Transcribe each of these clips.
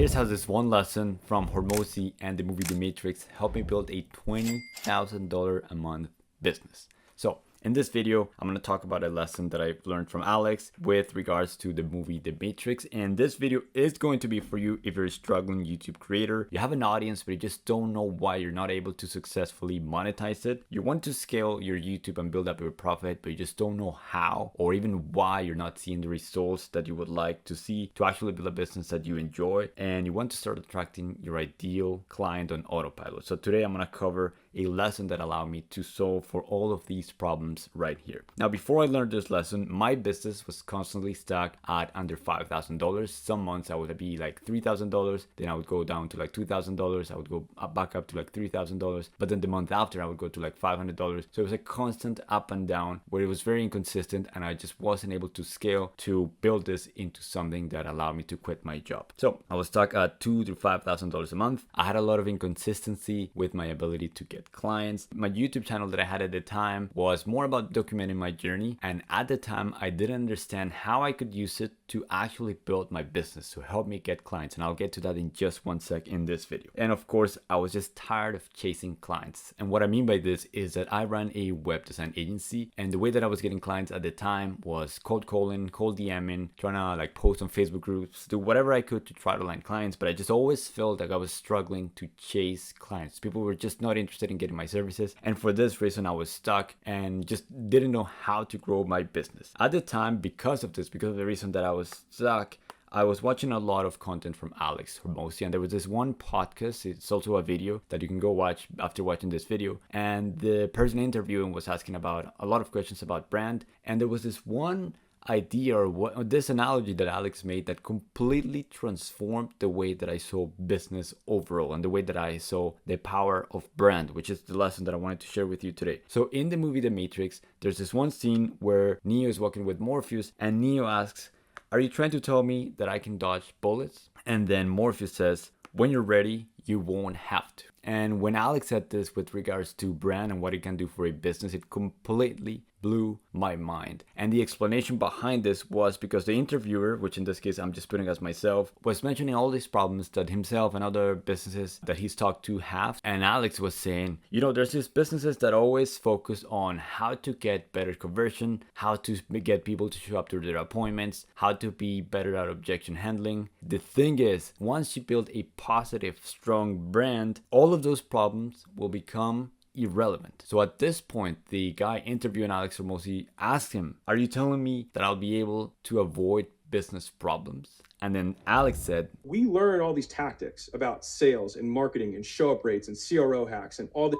Here's how this one lesson from Hormozi and the movie The Matrix helped me build a $20,000 a month business. So in this video, I'm going to talk about a lesson that I've learned from Alex with regards to the movie The Matrix. And this video is going to be for you if you're a struggling YouTube creator. You have an audience, but you just don't know why you're not able to successfully monetize it. You want to scale your YouTube and build up your profit, but you just don't know how or even why you're not seeing the results that you would like to see to actually build a business that you enjoy. And you want to start attracting your ideal client on autopilot. So today I'm going to cover a lesson that allowed me to solve for all of these problems right here. Now, before I learned this lesson, my business was constantly stuck at under $5,000. Some months I would be like $3,000, then I would go down to like $2,000, I would go back up to like $3,000, but then the month after I would go to like $500. So it was a constant up and down where it was very inconsistent, and I just wasn't able to scale to build this into something that allowed me to quit my job. So I was stuck at $2,000 to $5,000 a month. I had a lot of inconsistency with my ability to get clients. My YouTube channel that I had at the time was more about documenting my journey, and at the time I didn't understand how I could use it to actually build my business to help me get clients, and I'll get to that in just one sec in this video. And of course, I was just tired of chasing clients. And what I mean by this is that I ran a web design agency, and the way that I was getting clients at the time was cold calling, cold DMing, trying to like post on Facebook groups, do whatever I could to try to land clients, but I just always felt like I was struggling to chase clients. People were just not interested in getting my services, and for this reason I was stuck and just didn't know how to grow my business. At the time, because of the reason that I was stuck, I was watching a lot of content from Alex Hormozi, and there was this one podcast, it's also a video that you can go watch after watching this video, and the person interviewing was asking about a lot of questions about brand, and there was this one idea or this analogy that Alex made that completely transformed the way that I saw business overall and the way that I saw the power of brand, which is the lesson that I wanted to share with you today. So in the movie The Matrix, there's this one scene where Neo is walking with Morpheus, and Neo asks, "Are you trying to tell me that I can dodge bullets?" And then Morpheus says, "When you're ready, you won't have to." And when Alex said this with regards to brand and what it can do for a business, it completely blew my mind. And the explanation behind this was because the interviewer, which in this case I'm just putting as myself, was mentioning all these problems that himself and other businesses that he's talked to have. And Alex was saying, there's these businesses that always focus on how to get better conversion, how to get people to show up to their appointments, how to be better at objection handling. The thing is, once you build a positive, strong brand, all of those problems will become irrelevant. So at this point, the guy interviewing Alex Hormozi asked him, "Are you telling me that I'll be able to avoid business problems?" And then Alex said, "We learn all these tactics about sales and marketing and show up rates and CRO hacks and all the,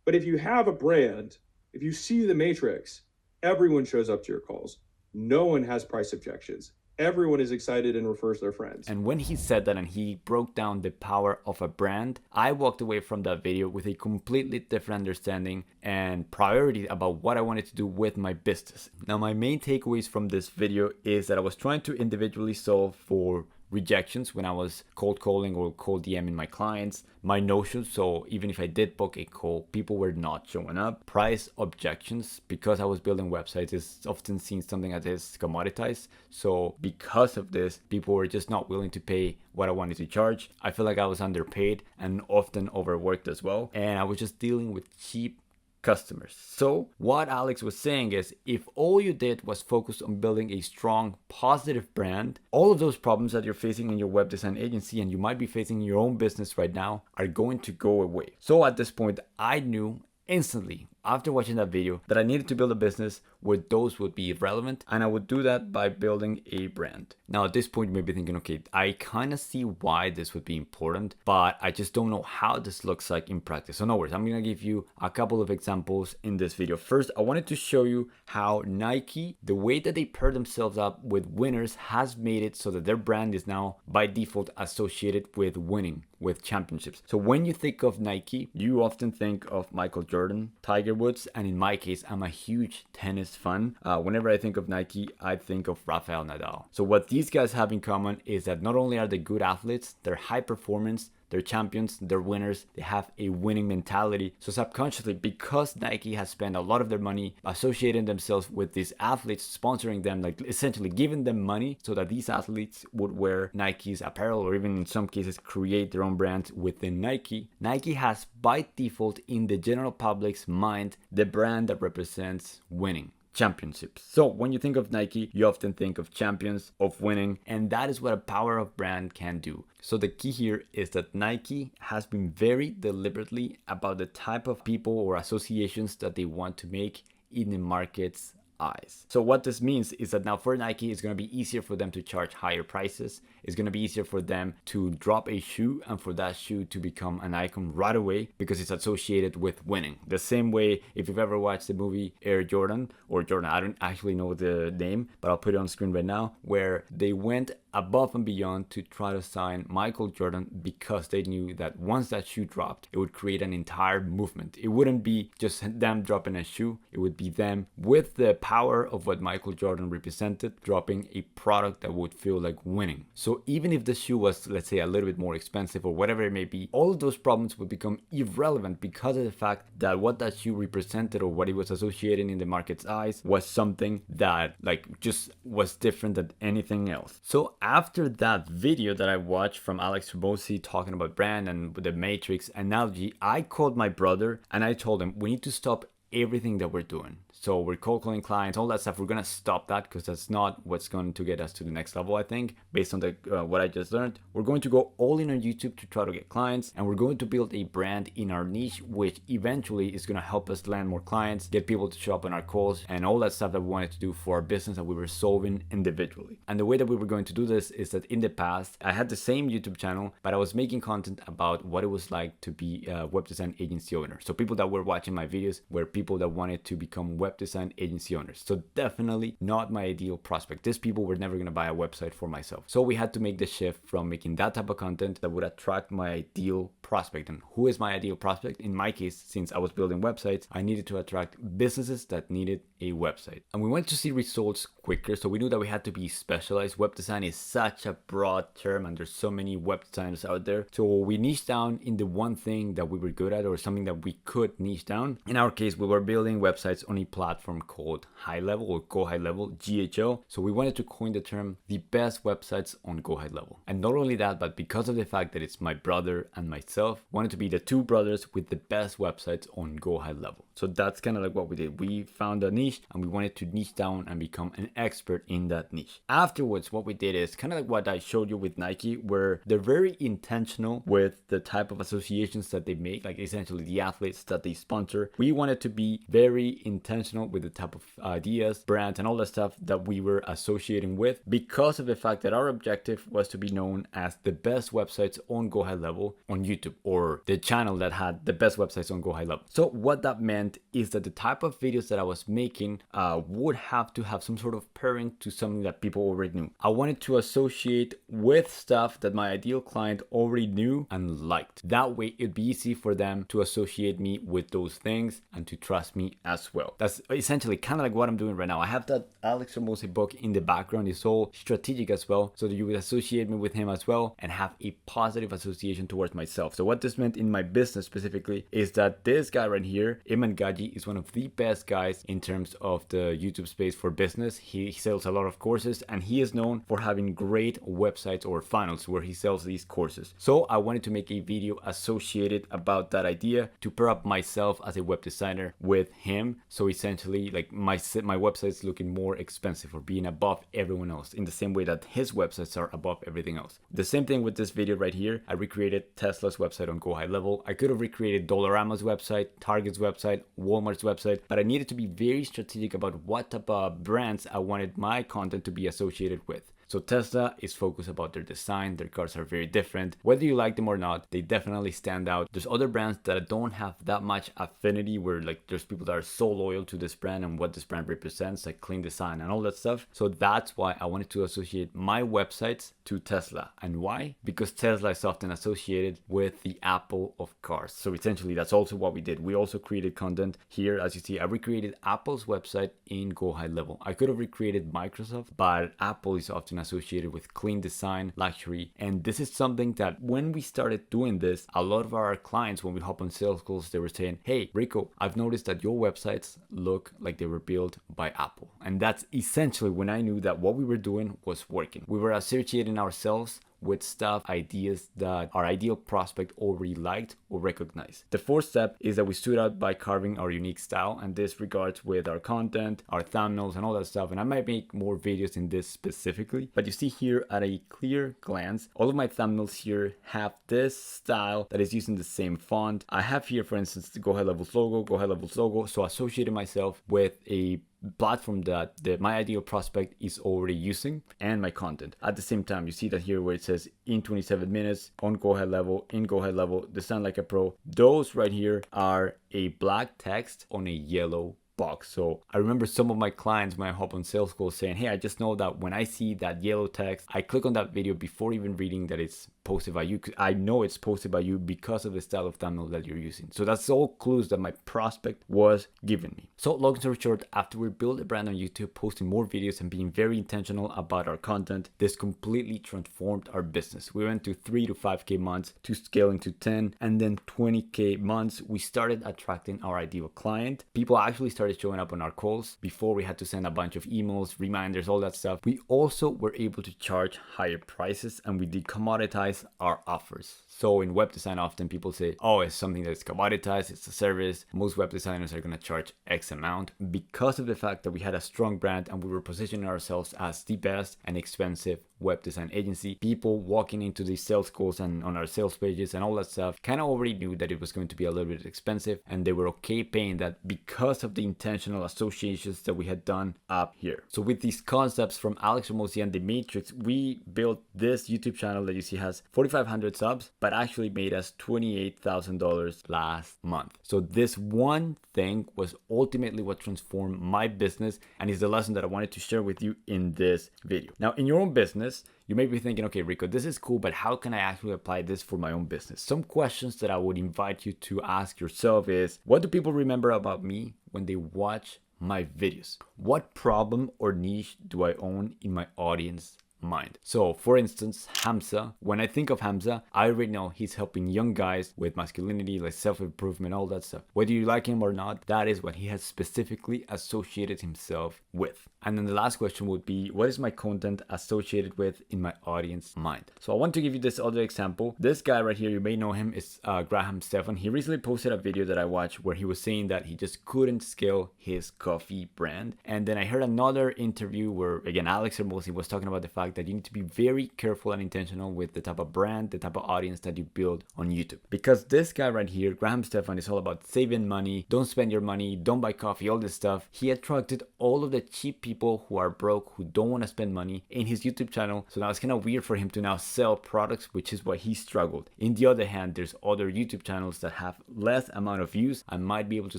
but if you have a brand, if you see the matrix, everyone shows up to your calls. No one has price objections. Everyone is excited and refers their friends." And when he said that and he broke down the power of a brand, I walked away from that video with a completely different understanding and priority about what I wanted to do with my business. Now, my main takeaways from this video is that I was trying to individually solve for rejections when I was cold calling or cold DMing my clients, my no-shows, so even if I did book a call, people were not showing up. Price objections, because I was building websites, is often seen something that is commoditized, so because of this, people were just not willing to pay what I wanted to charge. I feel like I was underpaid and often overworked as well, and I was just dealing with cheap customers. So what Alex was saying is, if all you did was focus on building a strong, positive brand, all of those problems that you're facing in your web design agency and you might be facing in your own business right now are going to go away. So at this point, I knew instantly after watching that video that I needed to build a business where those would be relevant, and I would do that by building a brand. Now at this point you may be thinking, okay, I kind of see why this would be important, but I just don't know how this looks like in practice. So no worries, I'm gonna give you a couple of examples in this video. First, I wanted to show you how Nike, the way that they pair themselves up with winners, has made it so that their brand is now by default associated with winning, with championships. So when you think of Nike, you often think of Michael Jordan, Tiger Woods, and in my case, I'm a huge tennis fan. Whenever I think of Nike, I think of Rafael Nadal. So what these guys have in common is that not only are they good athletes, they're high performance, they're champions, they're winners, they have a winning mentality. So subconsciously, because Nike has spent a lot of their money associating themselves with these athletes, sponsoring them, like essentially giving them money so that these athletes would wear Nike's apparel, or even in some cases create their own brands within Nike. Nike has by default in the general public's mind the brand that represents winning, championships. So when you think of Nike, you often think of champions, of winning, and that is what a power of brand can do. So the key here is that Nike has been very deliberately about the type of people or associations that they want to make in the market's eyes. So what this means is that now for Nike, it's going to be easier for them to charge higher prices. It's going to be easier for them to drop a shoe and for that shoe to become an icon right away because it's associated with winning. The same way, if you've ever watched the movie Air Jordan, or Jordan, I don't actually know the name, but I'll put it on screen right now, where they went above and beyond to try to sign Michael Jordan because they knew that once that shoe dropped, it would create an entire movement. It wouldn't be just them dropping a shoe, it would be them with the power of what Michael Jordan represented, dropping a product that would feel like winning. So even if the shoe was, let's say, a little bit more expensive or whatever it may be, all of those problems would become irrelevant because of the fact that what that shoe represented or what it was associating in the market's eyes was something that like just was different than anything else. So after that video that I watched from Alex Hormozi talking about brand and the Matrix analogy, I called my brother and I told him we need to stop everything that we're doing. So we're cold calling clients, all that stuff. We're gonna stop that because that's not what's going to get us to the next level. I think, based on the what I just learned, we're going to go all in on YouTube to try to get clients, and we're going to build a brand in our niche, which eventually is gonna help us land more clients, get people to show up on our calls, and all that stuff that we wanted to do for our business that we were solving individually. And the way that we were going to do this is that in the past, I had the same YouTube channel, but I was making content about what it was like to be a web design agency owner. So people that were watching my videos were people that wanted to become web design agency owners. So definitely not my ideal prospect. These people were never going to buy a website for myself. So we had to make the shift from making that type of content that would attract my ideal prospect. And who is my ideal prospect? In my case, since I was building websites, I needed to attract businesses that needed a website. And we wanted to see results quicker. So we knew that we had to be specialized. Web design is such a broad term and there's so many web designers out there. So we niched down in the one thing that we were good at or something that we could niche down. In our case, we were building websites on a platform called High Level or Go High Level, GHL. So we wanted to coin the term the best websites on Go High Level. And not only that, but because of the fact that it's my brother and myself, wanted to be the two brothers with the best websites on Go High Level. So that's kind of like what we did. We found a niche and we wanted to niche down and become an expert in that niche. Afterwards, what we did is kind of like what I showed you with Nike, where they're very intentional with the type of associations that they make, like essentially the athletes that they sponsor. We wanted to be very intentional with the type of ideas, brands, and all that stuff that we were associating with because of the fact that our objective was to be known as the best websites on Go High Level on YouTube, or the channel that had the best websites on Go High Level. So what that meant is that the type of videos that I was making would have to have some sort of pairing to something that people already knew. I wanted to associate with stuff that my ideal client already knew and liked. That way it'd be easy for them to associate me with those things and to trust me as well. That's essentially kind of like what I'm doing right now. I have that Alex Hormozi book in the background. It's all strategic as well, so that you would associate me with him as well and have a positive association towards myself. So what this meant in my business specifically is that this guy right here, Iman Gaji, is one of the best guys in terms of the YouTube space for business. He sells a lot of courses and he is known for having great websites or funnels where he sells these courses. So I wanted to make a video associated about that idea to pair up myself as a web designer with him. So essentially like my website's looking more expensive or being above everyone else in the same way that his websites are above everything else. The same thing with this video right here. I recreated Tesla's website on Go High Level. I could have recreated Dollarama's website, Target's website, Walmart's website, but I needed to be very strategic about what type of brands I wanted my content to be associated with. So Tesla is focused about their design. Their cars are very different. Whether you like them or not, they definitely stand out. There's other brands that don't have that much affinity where like there's people that are so loyal to this brand and what this brand represents, like clean design and all that stuff. So that's why I wanted to associate my websites to Tesla. And why? Because Tesla is often associated with the Apple of cars. So essentially that's also what we did. We also created content here. As you see, I recreated Apple's website in Go High Level. I could have recreated Microsoft, but Apple is often reputation associated with clean design, luxury. And this is something that when we started doing this, a lot of our clients, when we hop on sales calls, they were saying, hey, Rico, I've noticed that your websites look like they were built by Apple. And that's essentially when I knew that what we were doing was working. We were associating ourselves with stuff, ideas that our ideal prospect already liked or recognized. The fourth step is that we stood out by carving our unique style, and this regards with our content, our thumbnails, and all that stuff. And I might make more videos in this specifically, but you see here at a clear glance, all of my thumbnails here have this style that is using the same font. I have here, for instance, the Go High Levels logo, so associating myself with a platform that my ideal prospect is already using, and my content. At the same time, you see that here where it says in 27 minutes, on Go High Level, in Go High Level, design like a pro. Those right here are a black text on a yellow box. So I remember some of my clients when I hop on sales calls saying, hey, I just know that when I see that yellow text, I click on that video before even reading that it's posted by you. I know it's posted by you because of the style of thumbnail that you're using. So that's all clues that my prospect was giving me. So long story short, after we built a brand on YouTube, posting more videos and being very intentional about our content, this completely transformed our business. We went to 3 to 5K months to scaling to 10 and then 20K months. We started attracting our ideal client. People actually started showing up on our calls. Before we had to send a bunch of emails, reminders, all that stuff. We also were able to charge higher prices, and we did commoditize our offers. So in web design, often people say, oh, it's something that's commoditized, it's a service. Most web designers are going to charge X amount because of the fact that we had a strong brand and we were positioning ourselves as the best and expensive web design agency. People walking into these sales calls and on our sales pages and all that stuff kind of already knew that it was going to be a little bit expensive, and they were okay paying that because of the intentional associations that we had done up here. So with these concepts from Alex Hormozi and The Matrix, we built this YouTube channel that you see has 4,500 subs, but actually made us $28,000 last month. So this one thing was ultimately what transformed my business, and is the lesson that I wanted to share with you in this video. Now, in your own business, you may be thinking, okay, Rico, this is cool, but how can I actually apply this for my own business? Some questions that I would invite you to ask yourself is, what do people remember about me when they watch my videos? What problem or niche do I own in my audience mind? So for instance, Hamza, when I think of Hamza, I already know he's helping young guys with masculinity, like self-improvement, all that stuff. Whether you like him or not, that is what he has specifically associated himself with. And then the last question would be, what is my content associated with in my audience mind? So I want to give you this other example. This guy right here, you may know him, is Graham Stephan. He recently posted a video that I watched where he was saying that he just couldn't scale his coffee brand. And then I heard another interview where, again, Alex Hormozi was talking about the fact that you need to be very careful and intentional with the type of brand, the type of audience that you build on YouTube. Because this guy right here, Graham Stephan, is all about saving money, don't spend your money, don't buy coffee, all this stuff. He attracted all of the cheap people who are broke, who don't want to spend money in his YouTube channel. So now it's kind of weird for him to now sell products, which is why he struggled. In the other hand, there's other YouTube channels that have less amount of views and might be able to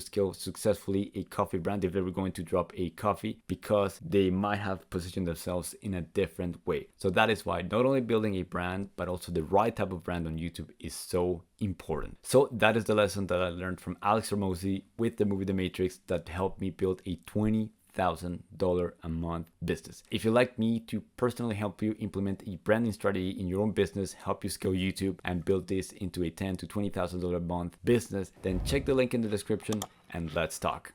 scale successfully a coffee brand if they were going to drop a coffee, because they might have positioned themselves in a different way. So that is why not only building a brand, but also the right type of brand on YouTube is so important. So that is the lesson that I learned from Alex Hormozi with the movie The Matrix that helped me build a $20,000 a month business. If you'd like me to personally help you implement a branding strategy in your own business, help you scale YouTube and build this into a $10,000 to $20,000 a month business, then check the link in the description and let's talk.